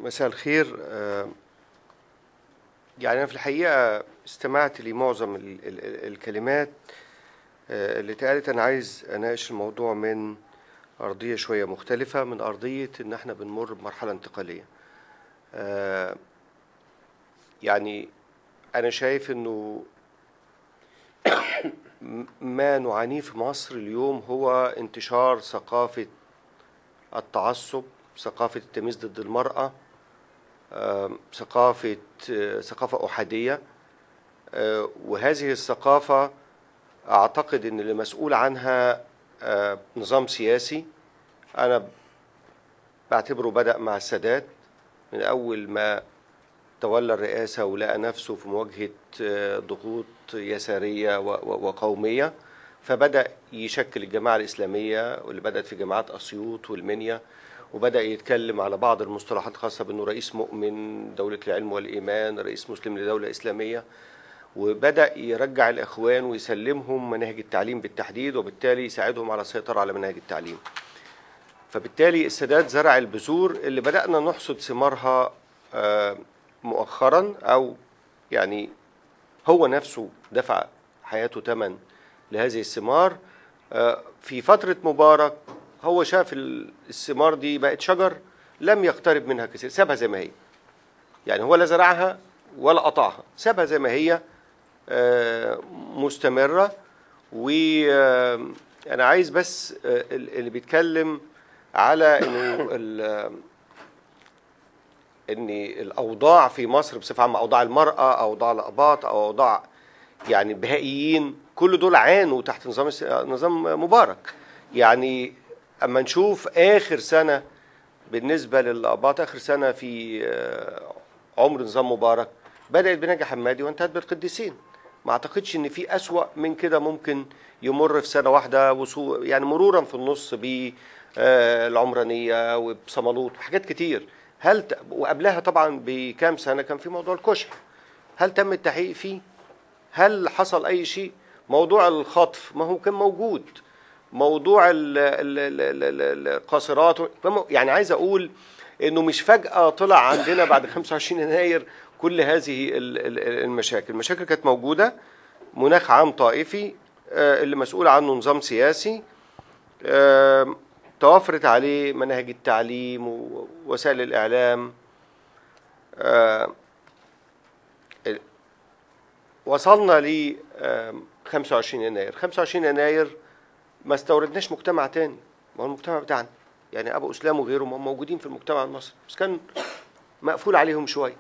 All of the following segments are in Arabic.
مساء الخير. يعني أنا في الحقيقة استمعت لمعظم الكلمات اللي اتقالت. أنا عايز أناقش الموضوع من أرضية شوية مختلفة، من أرضية إن إحنا بنمر بمرحلة انتقالية. يعني أنا شايف إنه ما نعانيه في مصر اليوم هو انتشار ثقافة التعصب، ثقافة التمييز ضد المرأة، ثقافة أحادية. وهذه الثقافة أعتقد أن اللي مسؤول عنها نظام سياسي. أنا بعتبره بدأ مع السادات من أول ما تولى الرئاسة ولقى نفسه في مواجهة ضغوط يسارية وقومية، فبدأ يشكل الجماعة الإسلامية واللي بدأت في جامعات أسيوط والمنيا، وبدأ يتكلم على بعض المصطلحات الخاصة بأنه رئيس مؤمن دولة العلم والإيمان، رئيس مسلم لدولة إسلامية، وبدأ يرجع الإخوان ويسلمهم مناهج التعليم بالتحديد، وبالتالي يساعدهم على السيطرة على مناهج التعليم. فبالتالي السادات زرع البذور اللي بدأنا نحصد ثمارها مؤخرا، أو يعني هو نفسه دفع حياته ثمن لهذه الثمار. في فترة مبارك هو شاف الثمار دي بقت شجر لم يقترب منها كثير، سابها زي ما هي. يعني هو لا زرعها ولا قطعها، سابها زي ما هي مستمرة. وأنا عايز بس اللي بيتكلم على إن الأوضاع في مصر بصفة عامة، أوضاع المرأة، أوضاع الأقباط، أو أوضاع يعني البهائيين، كل دول عانوا تحت نظام مبارك. يعني أما نشوف آخر سنة بالنسبة للأقباط، آخر سنة في عمر نظام مبارك بدأت بنجا حمادي وانتهت بالقديسين. ما أعتقدش إن في أسوأ من كده ممكن يمر في سنة واحدة، يعني مرورا في النص بالعمرانية وبصمالوط وحاجات كتير. وقبلها طبعا بكام سنة كان في موضوع الكشح، هل تم التحقيق فيه؟ هل حصل أي شيء؟ موضوع الخطف ما هو كان موجود، موضوع القاصرات، يعني عايز أقول إنه مش فجأة طلع عندنا بعد 25 يناير كل هذه المشاكل. المشاكل كانت موجودة، مناخ عام طائفي اللي مسؤول عنه نظام سياسي، توفرت عليه مناهج التعليم ووسائل الإعلام. وصلنا ل 25 يناير. 25 يناير ما استوردناش مجتمع تاني، ما هو المجتمع بتاعنا يعني أبو إسلام وغيرهم موجودين في المجتمع المصري، بس كان مقفول عليهم شوية.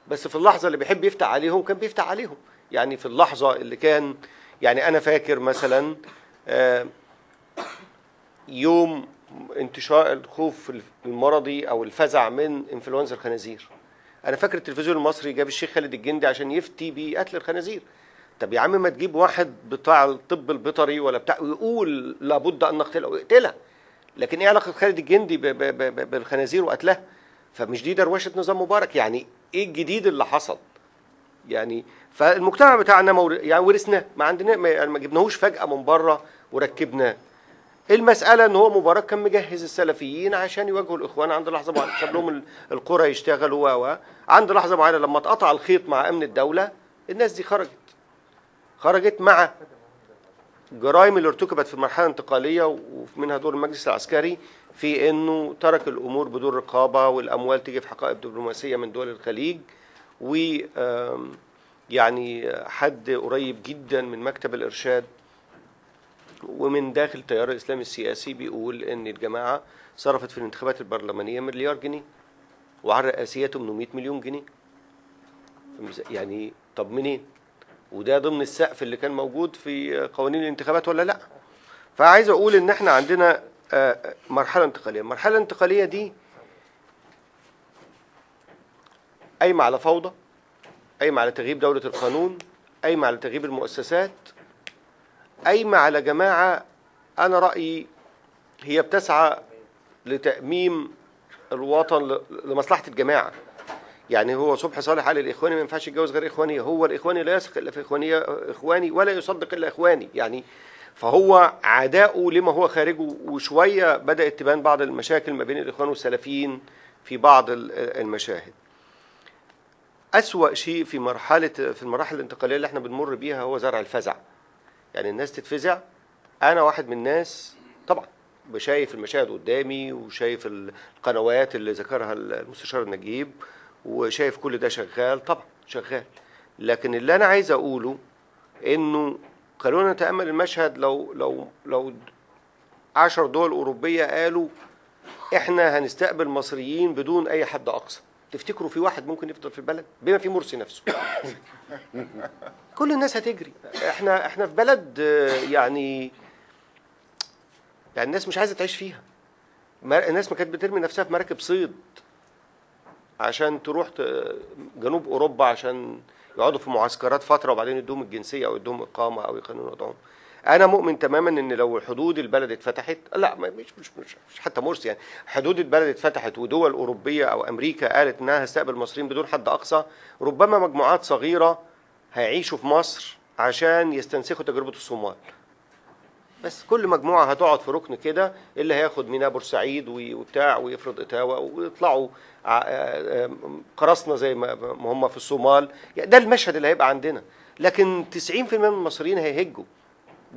بس في اللحظة اللي بيحب يفتح عليهم كان بيفتح عليهم. يعني في اللحظة اللي كان، يعني أنا فاكر مثلا يوم انتشار الخوف المرضي أو الفزع من إنفلونزا الخنازير، أنا فاكر التلفزيون المصري جاب الشيخ خالد الجندي عشان يفتي بقتل الخنازير. طب يا عم ما تجيب واحد بتاع الطب البيطري ولا بتاع ويقول لابد أن نقتلها ويقتلها، لكن إيه علاقة خالد الجندي بالخنازير وقتلها؟ فمش دي دروشة نظام مبارك؟ يعني إيه الجديد اللي حصل؟ يعني فالمجتمع بتاعنا يعني ورثناه، ما عندنا ما جبناهوش فجأة من بره وركبناه. المسألة ان هو مبارك كان مجهز السلفيين عشان يواجهوا الاخوان عند لحظة معينة، ساب لهم القرى يشتغلوا عند لحظة معينة لما اتقطع الخيط مع امن الدولة الناس دي خرجت مع جرائم اللي ارتكبت في المرحلة الانتقالية، ومنها دور المجلس العسكري في انه ترك الامور بدون رقابة والاموال تيجي في حقائب دبلوماسية من دول الخليج. و يعني حد قريب جدا من مكتب الارشاد ومن داخل التيار الإسلامي السياسي بيقول إن الجماعة صرفت في الانتخابات البرلمانية مليار جنيه وعلى الرئاسية 800 مليون جنيه. يعني طب منين؟ وده ضمن السقف اللي كان موجود في قوانين الانتخابات ولا لا؟ فعايز أقول إن إحنا عندنا مرحلة انتقالية. المرحلة الانتقالية دي قايمة على فوضى، قايمة على تغييب دولة القانون، قايمة على تغييب المؤسسات، قايمة على جماعة أنا رأيي هي بتسعى لتأميم الوطن لمصلحة الجماعة. يعني هو صبحي صالح قال الإخواني ما ينفعش يتجوز غير إخوانية، هو الإخواني لا يثق إلا في إخواني ولا يصدق إلا إخواني. يعني فهو عداؤه لما هو خارجه، وشوية بدأت تبان بعض المشاكل ما بين الإخوان والسلفيين في بعض المشاهد. أسوأ شيء في المراحل الانتقالية اللي احنا بنمر بيها هو زرع الفزع. يعني الناس تتفزع. أنا واحد من الناس طبعا بشايف المشاهد قدامي، وشايف القنوات اللي ذكرها المستشار نجيب، وشايف كل ده شغال، طبعا شغال. لكن اللي أنا عايز أقوله إنه خلونا نتأمل المشهد. لو 10 دول أوروبية قالوا إحنا هنستقبل مصريين بدون أي حد أقصى، تفتكروا في واحد ممكن يفضل في البلد بما في مرسي نفسه؟ كل الناس هتجري. احنا في بلد يعني الناس مش عايزه تعيش فيها. الناس ما كانت بترمي نفسها في مراكب صيد عشان تروح جنوب اوروبا عشان يقعدوا في معسكرات فتره وبعدين يدوهم الجنسيه او يدوهم اقامه او يقننوا وضعهم. انا مؤمن تماما ان لو حدود البلد اتفتحت، لا مش حتى مرسي، يعني حدود البلد اتفتحت ودول اوروبيه او امريكا قالت انها هتستقبل مصريين بدون حد اقصى، ربما مجموعات صغيره هيعيشوا في مصر عشان يستنسخوا تجربه الصومال. بس كل مجموعه هتقعد في ركن كده، اللي هياخد ميناء بورسعيد وبتاع ويفرض اتاوه ويطلعوا قراصنه زي ما هم في الصومال. يعني ده المشهد اللي هيبقى عندنا. لكن 90% من المصريين هيهجوا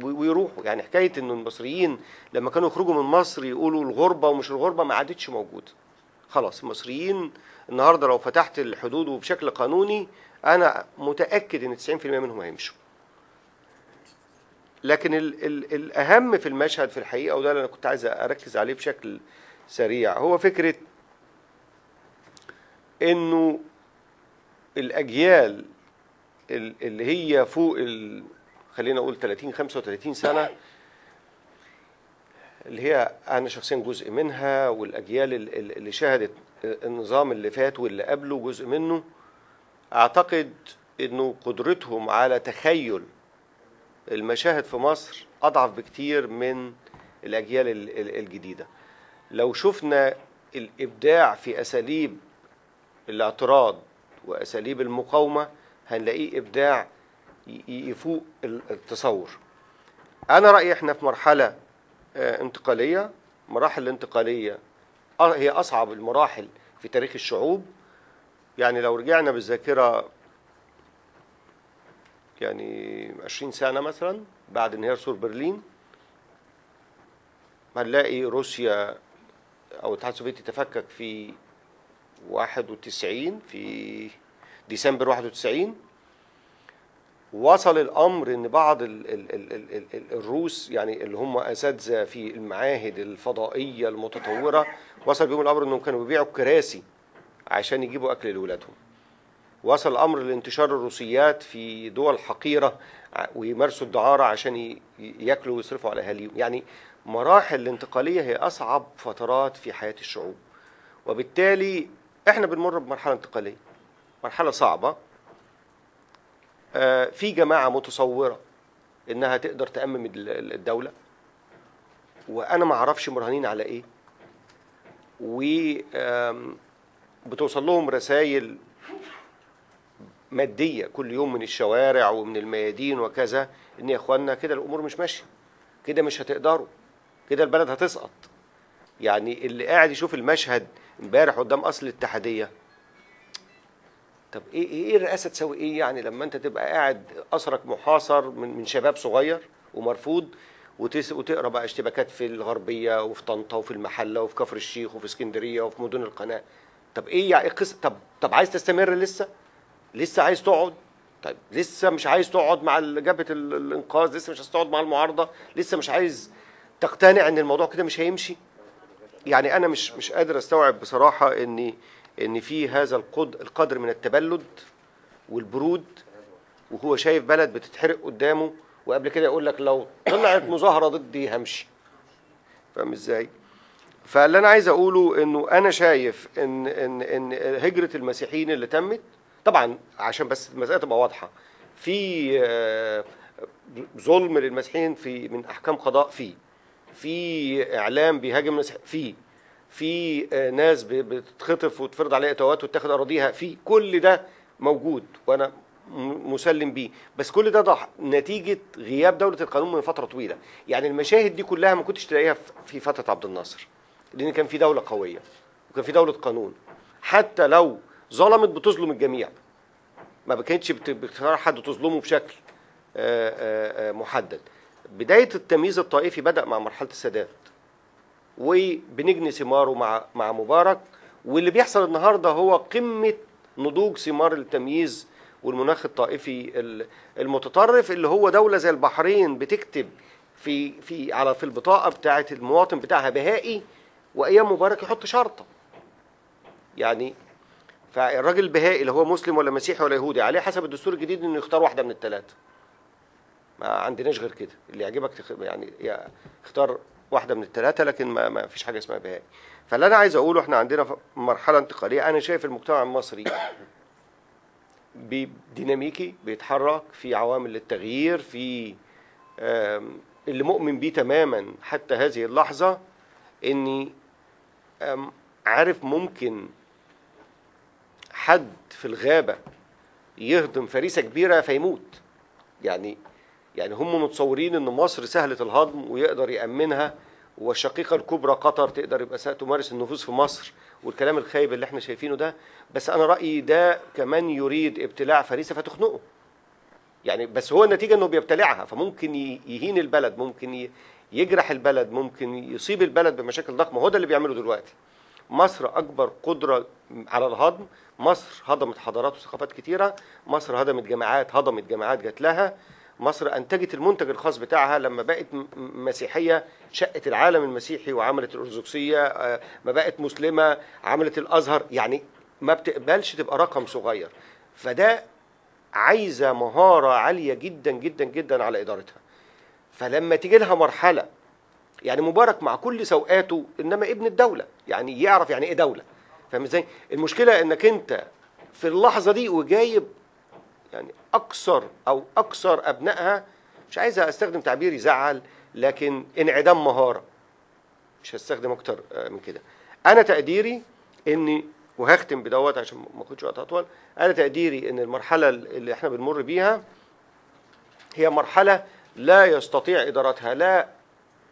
ويروحوا. يعني حكايه انه المصريين لما كانوا يخرجوا من مصر يقولوا الغربه ومش الغربه ما عادتش موجوده. خلاص المصريين النهارده لو فتحت الحدود وبشكل قانوني انا متاكد ان 90% منهم هيمشوا. لكن الاهم في المشهد في الحقيقه، وده اللي انا كنت عايز اركز عليه بشكل سريع، هو فكره انه الاجيال اللي هي فوق خلينا اقول 30 35 سنه، اللي هي انا شخصيا جزء منها، والاجيال اللي شهدت النظام اللي فات واللي قبله جزء منه، اعتقد انه قدرتهم على تخيل المشاهد في مصر اضعف بكتير من الاجيال الجديده. لو شفنا الابداع في اساليب الاعتراض واساليب المقاومه هنلاقيه ابداع يفوق التصور. انا رايي احنا في مرحله انتقاليه. مراحل الانتقاليه هي اصعب المراحل في تاريخ الشعوب. يعني لو رجعنا بالذاكره يعني 20 سنه مثلا بعد انهيار سور برلين، هنلاقي روسيا او الاتحاد السوفيتي تفكك في 91 في ديسمبر 91. وصل الامر ان بعض الروس يعني اللي هم اساتذه في المعاهد الفضائيه المتطوره، وصل بهم الامر انهم كانوا بيبيعوا الكراسي عشان يجيبوا اكل لاولادهم. وصل الامر لانتشار الروسيات في دول حقيره ويمارسوا الدعاره عشان ياكلوا ويصرفوا على اهاليهم. يعني مراحل الانتقاليه هي اصعب فترات في حياه الشعوب، وبالتالي احنا بنمر بمرحله انتقاليه، مرحله صعبه. في جماعه متصوره انها تقدر تأمم الدوله، وانا ما اعرفش مراهنين على ايه، وبتوصل لهم رسائل ماديه كل يوم من الشوارع ومن الميادين وكذا، ان يا اخوانا كده الامور مش ماشيه، كده مش هتقدروا، كده البلد هتسقط. يعني اللي قاعد يشوف المشهد امبارح قدام قصر الاتحاديه، طب ايه الرئاسه تسوي ايه يعني لما انت تبقى قاعد قصرك محاصر من شباب صغير ومرفوض، وتقرا بقى اشتباكات في الغربيه وفي طنطا وفي المحله وفي كفر الشيخ وفي اسكندريه وفي مدن القناه. طب ايه يعني قصه؟ طب عايز تستمر لسه عايز تقعد؟ طيب لسه مش عايز تقعد مع جبهه الانقاذ؟ لسه مش عايز تقعد مع المعارضه؟ لسه مش عايز تقتنع ان الموضوع كده مش هيمشي؟ يعني انا مش قادر استوعب بصراحه ان في هذا القدر من التبلد والبرود، وهو شايف بلد بتتحرق قدامه، وقبل كده يقول لك لو طلعت مظاهره ضدي همشي. فاهم ازاي؟ فاللي انا عايز اقوله انه انا شايف ان هجره المسيحيين اللي تمت، طبعا عشان بس المساله تبقى واضحه، في ظلم للمسيحيين من احكام قضاء، في اعلام بيهاجم المسيحيين، في ناس بتتخطف وتفرض عليها اتوات وتاخد اراضيها، في كل ده موجود وانا مسلم بيه. بس كل ده نتيجه غياب دوله القانون من فتره طويله. يعني المشاهد دي كلها ما كنتش تلاقيها في فتره عبد الناصر، لان كان في دوله قويه وكان في دولة قانون. حتى لو ظلمت بتظلم الجميع، ما كانتش بتختار حد تظلمه بشكل محدد. بداية التمييز الطائفي بدأ مع مرحلة السادات، وبنجني ثماره مع مبارك، واللي بيحصل النهارده هو قمة نضوج ثمار التمييز والمناخ الطائفي المتطرف، اللي هو دولة زي البحرين بتكتب في البطاقة بتاعة المواطن بتاعها بهائي، وأيام مبارك يحط شرطة. يعني فالراجل البهائي اللي هو مسلم ولا مسيحي ولا يهودي عليه حسب الدستور الجديد انه يختار واحدة من الثلاثة. ما عندناش غير كده، اللي يعجبك يعني اختار واحدة من الثلاثة، لكن ما فيش حاجة اسمها بهائي. فاللي أنا عايز أقوله، احنا عندنا مرحلة انتقالية. أنا شايف المجتمع المصري ديناميكي بيتحرك في عوامل للتغيير، في اللي مؤمن بيه تماما حتى هذه اللحظة، إني عارف ممكن حد في الغابة يهضم فريسة كبيرة فيموت. يعني هم متصورين ان مصر سهلة الهضم ويقدر يأمنها، والشقيقة الكبرى قطر تقدر يبقى تمارس النفوذ في مصر، والكلام الخايب اللي احنا شايفينه ده. بس انا رأيي ده كمان يريد ابتلاع فريسة فتخنقه. يعني بس هو النتيجة انه بيبتلعها، فممكن يهين البلد، ممكن يجرح البلد، ممكن يصيب البلد بمشاكل ضخمة. هو ده اللي بيعمله دلوقتي. مصر أكبر قدرة على الهضم. مصر هضمت حضارات وثقافات كتيرة. مصر هضمت جماعات جات لها. مصر أنتجت المنتج الخاص بتاعها. لما بقت مسيحية شقت العالم المسيحي وعملت الأرثوذكسية، ما بقت مسلمة عملت الأزهر. يعني ما بتقبلش تبقى رقم صغير. فده عايزة مهارة عالية جدا جدا جدا على إدارتها. فلما تيجي لها مرحلة، يعني مبارك مع كل سوءاته انما ابن الدولة، يعني يعرف يعني ايه دولة. فاهم ازاي؟ المشكلة انك انت في اللحظة دي وجايب يعني اكثر ابنائها، مش عايز استخدم تعبير يزعل، لكن انعدام مهارة. مش هستخدم اكتر من كده. انا تقديري اني، وهختم بدوت عشان ما اخدش وقت اطول، انا تقديري ان المرحلة اللي احنا بنمر بيها هي مرحلة لا يستطيع ادارتها لا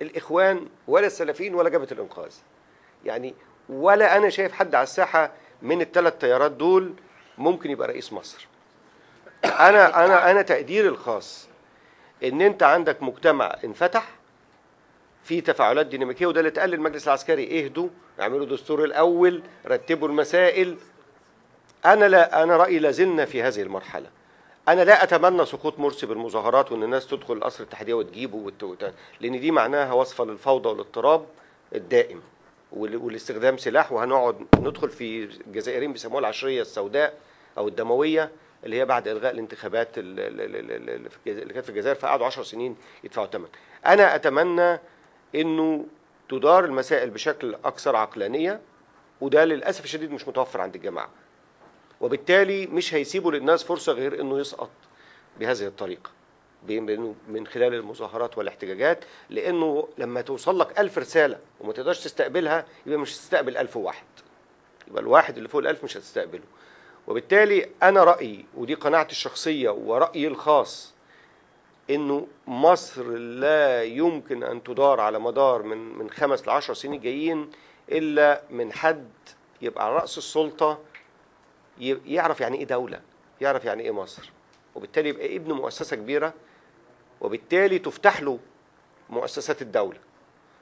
الإخوان ولا السلفيين ولا جبهة الإنقاذ. يعني ولا أنا شايف حد على الساحة من الثلاث تيارات دول ممكن يبقى رئيس مصر. أنا تقديري الخاص إن أنت عندك مجتمع انفتح في تفاعلات ديناميكية، وده اللي اتقال للمجلس العسكري: اهدوا، اعملوا دستور الأول، رتبوا المسائل. أنا رأيي لازلنا في هذه المرحلة. أنا لا أتمنى سقوط مرسي بالمظاهرات وإن الناس تدخل القصر الاتحادية وتجيبه لأن دي معناها وصفة للفوضى والاضطراب الدائم والاستخدام سلاح. وهنقعد ندخل في الجزائريين بيسموها العشرية السوداء أو الدموية، اللي هي بعد إلغاء الانتخابات اللي كانت في الجزائر، فقعدوا 10 سنين يدفعوا ثمن. أنا أتمنى إنه تدار المسائل بشكل أكثر عقلانية، وده للأسف الشديد مش متوفر عند الجماعة، وبالتالي مش هيسيبوا للناس فرصة غير انه يسقط بهذه الطريقة من خلال المظاهرات والاحتجاجات. لانه لما توصل لك 1000 رسالة وما تقدرش تستقبلها، يبقى مش هتستقبل 1000 واحد، يبقى الواحد اللي فوق ال1000 مش هتستقبله. وبالتالي انا رأيي، ودي قناعتي الشخصية ورأيي الخاص، انه مصر لا يمكن ان تدار على مدار من 5 ل10 سنين جايين الا من حد يبقى على رأس السلطة يعرف يعني ايه دولة، يعرف يعني ايه مصر، وبالتالي يبقى ابن مؤسسة كبيرة، وبالتالي تفتح له مؤسسات الدولة.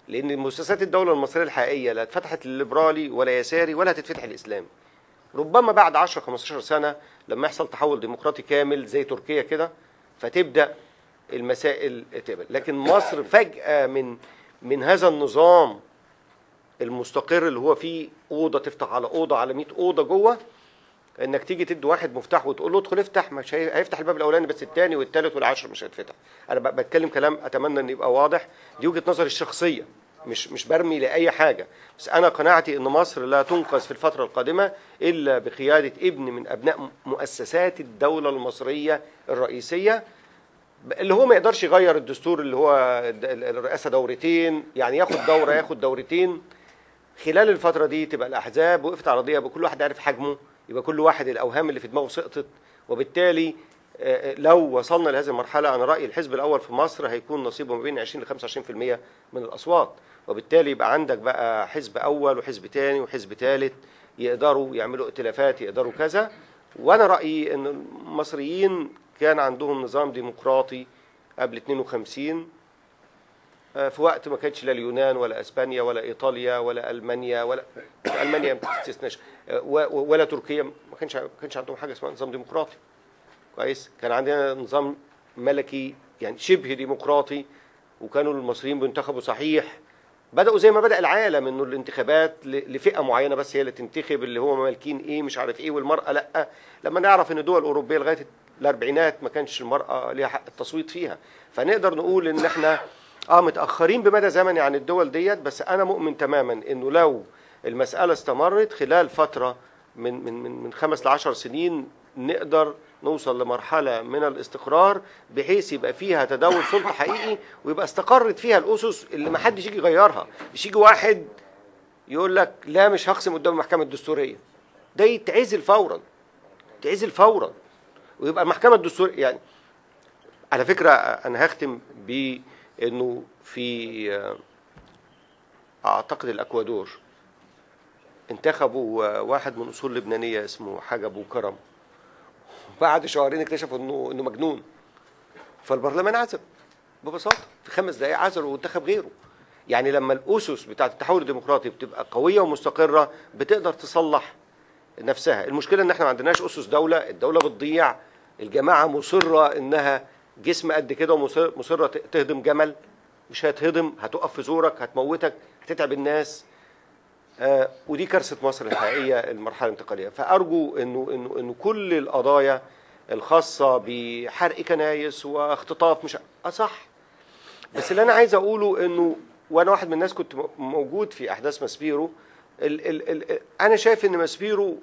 لان مؤسسات الدولة المصرية الحقيقية لا اتفتحت للليبرالي ولا يساري ولا هتتفتح الاسلامي. ربما بعد 10-15 سنة لما يحصل تحول ديمقراطي كامل زي تركيا كده، فتبدأ المسائل تقبل. لكن مصر فجأة من هذا النظام المستقر اللي هو فيه أوضة تفتح على أوضة على 100 أوضة جوه، انك تيجي تدي واحد مفتاح وتقول له ادخل افتح، مش هيفتح الباب الاولاني بس الثاني والثالث والعاشر مش هيتفتح. انا بتكلم كلام اتمنى ان يبقى واضح. دي وجهة نظري الشخصية، مش برمي لاي حاجة، بس انا قناعتي ان مصر لا تنقذ في الفترة القادمة الا بقيادة ابن من ابناء مؤسسات الدولة المصرية الرئيسية، اللي هو ما يقدرش يغير الدستور اللي هو الرئاسة دورتين، يعني ياخد دورة ياخد دورتين. خلال الفترة دي تبقى الاحزاب وقفت على قضية، كل واحد عارف حجمه، يبقى كل واحد الأوهام اللي في دماغه سقطت، وبالتالي لو وصلنا لهذه المرحلة أنا رأيي الحزب الأول في مصر هيكون نصيبه ما بين 20 ل 25% من الأصوات، وبالتالي يبقى عندك بقى حزب أول وحزب تاني وحزب ثالث يقدروا يعملوا ائتلافات، يقدروا كذا. وأنا رأيي أن المصريين كان عندهم نظام ديمقراطي قبل 52 في وقت ما كانتش لا اليونان ولا اسبانيا ولا ايطاليا ولا المانيا، ولا المانيا ما بتستثناش، ولا تركيا، ما كانش عندهم حاجه اسمها نظام ديمقراطي. كويس، كان عندنا نظام ملكي يعني شبه ديمقراطي، وكانوا المصريين بينتخبوا صحيح. بدأوا زي ما بدأ العالم انه الانتخابات لفئه معينه بس هي اللي تنتخب، اللي هو مالكين ايه مش عارف ايه، والمراه لا. لما نعرف ان الدول الاوروبيه لغايه الاربعينات ما كانش المراه ليها حق التصويت فيها، فنقدر نقول ان احنا متاخرين بمدى زمني عن الدول ديت. بس انا مؤمن تماما انه لو المساله استمرت خلال فتره من 5 ل 10 سنين نقدر نوصل لمرحله من الاستقرار، بحيث يبقى فيها تداول سلطه حقيقي، ويبقى استقرت فيها الاسس اللي ما حدش يجي يغيرها. مش يجي واحد يقول لك لا مش هخصم قدام المحكمه الدستوريه، ده يتعزل فورا، يتعزل فورا، ويبقى المحكمه الدستوريه. يعني على فكره انا هختم بانه في اعتقد الاكوادور انتخبوا واحد من اصول لبنانيه اسمه حاج ابو كرم، بعد شهرين اكتشفوا انه مجنون، فالبرلمان عزل ببساطه، في 5 دقائق عزل وانتخب غيره. يعني لما الاسس بتاعه التحول الديمقراطي بتبقى قويه ومستقره بتقدر تصلح نفسها. المشكله ان احنا ما عندناش اسس دوله، الدوله بتضيع، الجماعه مصره انها جسم قد كده ومصره تهدم جمل، مش هتهضم، هتقف في زورك، هتموتك، هتتعب الناس. ودي كارثه مصر الحقيقيه المرحله الانتقاليه. فارجو انه كل القضايا الخاصه بحرق كنايس واختطاف مش صح. بس اللي انا عايز اقوله انه، وانا واحد من الناس كنت موجود في احداث ماسبيرو، انا شايف ان ماسبيرو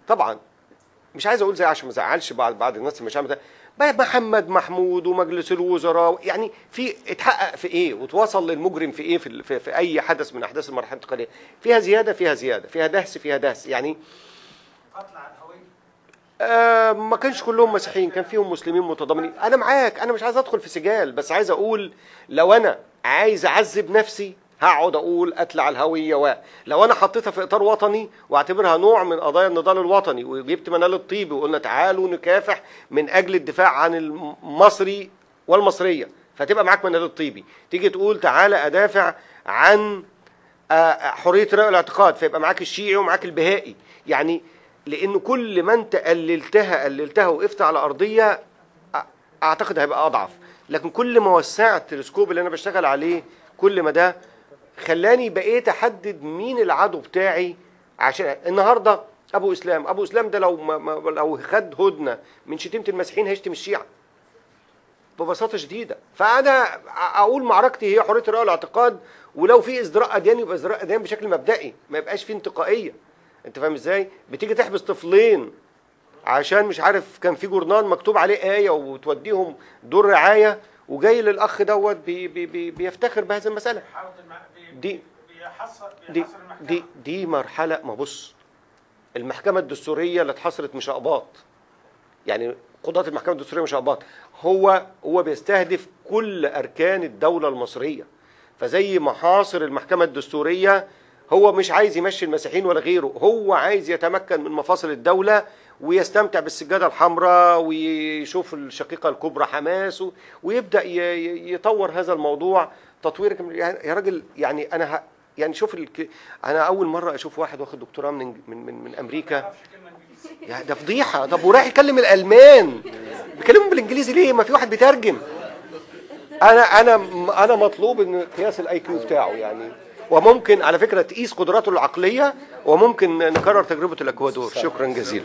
طبعا مش عايز اقول زي عشان ما ازعلش بعض الناس اللي مش عامله محمد محمود ومجلس الوزراء، يعني في اتحقق في ايه وتوصل للمجرم في ايه في اي حدث من احداث المرحله الانتقاليه، فيها زياده فيها دهس يعني. قتل عن هويه. ما كانش كلهم مسيحيين، كان فيهم مسلمين متضامنين. انا معاك، انا مش عايز ادخل في سجال، بس عايز اقول لو انا عايز اعذب نفسي هقعد اقول قتل على الهويه، لو انا حطيتها في اطار وطني واعتبرها نوع من قضايا النضال الوطني، وجبت منال الطيبي وقلنا تعالوا نكافح من اجل الدفاع عن المصري والمصريه، فتبقى معاك منال الطيبي. تيجي تقول تعالى ادافع عن حريه الراي والاعتقاد، فيبقى معاك الشيعي ومعاك البهائي. يعني لان كل ما انت قللتها وقفت على ارضيه اعتقد هيبقى اضعف، لكن كل ما وسعت السكوب اللي انا بشتغل عليه كل ما ده خلاني بقيت احدد مين العدو بتاعي. عشان النهارده ابو اسلام ده لو خد هدنه من شتيمه المسيحيين هيشتم الشيعه ببساطه شديده. فانا اقول معركتي هي حريه الراي والاعتقاد، ولو في ازدراء اديان يبقى ازدراء اديان بشكل مبدئي، ما يبقاش في انتقائيه. انت فاهم ازاي؟ بتيجي تحبس طفلين عشان مش عارف كان في جورنال مكتوب عليه ايه وتوديهم دور رعايه، وجاي للاخ دوت بيفتخر بهذه المساله. دي مرحله. ما بص، المحكمه الدستوريه اللي اتحصرت مش اقباط، يعني قضاة المحكمه الدستوريه مش اقباط، هو بيستهدف كل اركان الدوله المصريه. فزي ما حاصر المحكمه الدستوريه، هو مش عايز يمشي المسيحيين ولا غيره، هو عايز يتمكن من مفاصل الدوله ويستمتع بالسجاده الحمراء ويشوف الشقيقه الكبرى حماس، ويبدا يطور هذا الموضوع تطوير. يا راجل يعني انا يعني شوف انا اول مره اشوف واحد واخد دكتوراه من امريكا، يعني ده فضيحه. طب ورايح يكلم الالمان، بيكلمهم بالانجليزي ليه؟ ما في واحد بيترجم. انا مطلوب ان قياس الاي كيو بتاعه يعني، وممكن على فكره تقيس قدراته العقليه، وممكن نكرر تجربه الاكوادور. شكرا جزيلا.